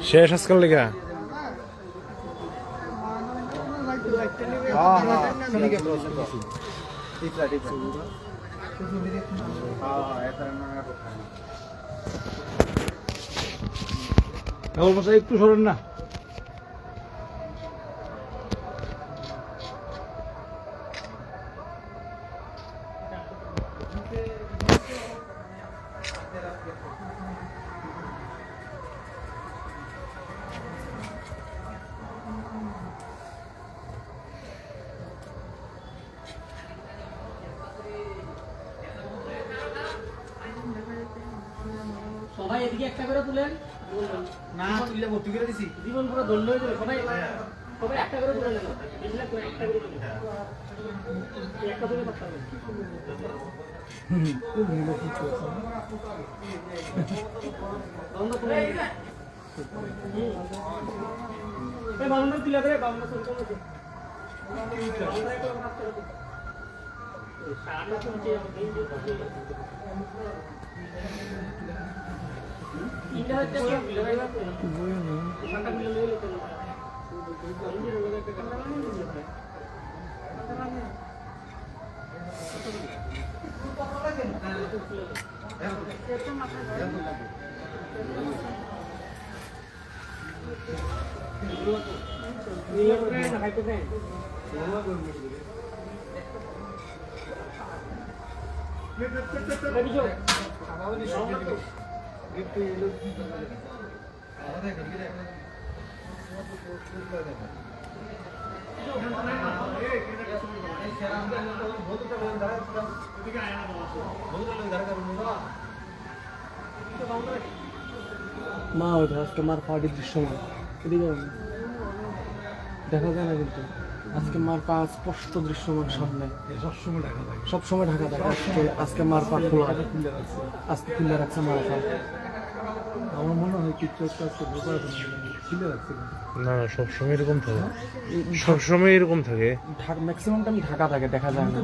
শেষ আজকাল লেগা একটু সরেন না। সবাই এদিকে একটা করে তুলেন না তুললে ভর্তি করে দিছি। জীবন পুরো দণ্ড হয়ে যাবে। সবাই সবাই একটা করে তুলে নেন, একটা করে তুলে একটা তুলে করতে হবে। দণ্ড তুলে এই বামুন তুলে ধরে বামুন শুরু করতে সারা চলছে ইন্ডিয়া হচ্ছে কি লড়াইবা শান্তা মিলে লড়াই করতে ইন্ডিয়া লড়াই করতে মা ওটা আজকে মার পার্টির দৃশ্যমান এদিকে দেখা যায় না, কিন্তু আজকে মার পা স্পষ্ট দৃশ্যমান সামনে। সবসময় ঢাকা থাকে, আজকে মার পা খোলা, আজকে খুলে রাখছে মার পা। আমার মনে হয় টিকটকটা আজকে খুলে রাখছে। না না, সবসময় এরকম থাকে, সবসময় এরকম থাকে। ম্যাক্সিমাম টাইম ঢাকা থাকে, দেখা যায় না।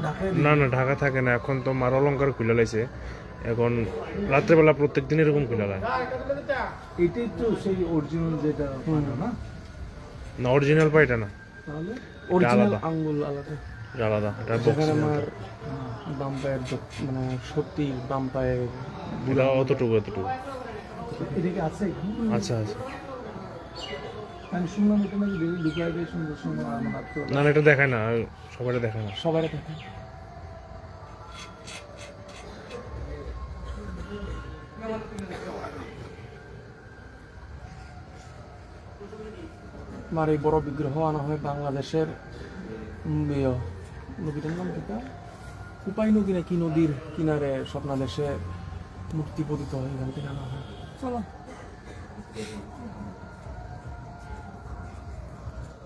না না, ঢাকা থাকে না। এখন তো মার অলঙ্কার খুলে লাইছে, এখন রাত্রেবেলা প্রত্যেক দিন এরকম খুলে লায়। এটাই তো সেই অরিজিনাল যেটা না, না অরিজিনাল পা এটা না, তাহলে অরিজিনাল আলাদা। আঙ্গুল আলাদা। আলাদা, এটা যেখানে box আমার বাম পায়ের মানে সত্যি বাম পায়ের এটা অতটুকু অতটুকু। এটা কি আছে? আচ্ছা আচ্ছা। আমি শুনলাম এটা নাকি লুকায় দিয়ে সুন্দর সুন্দর আমার হাত তো না না, এটা দেখায় না, সবাই দেখায় না। সবাই থাকে। মার এই বড় বিগ্রহ আনা হয় বাংলাদেশের নদীটার নাম কি? উপায় নদী নাকি নদীর কিনারে স্বপ্নাদেশে মূর্তি পতিত হয়, এখান থেকে আনা হয়। চলো।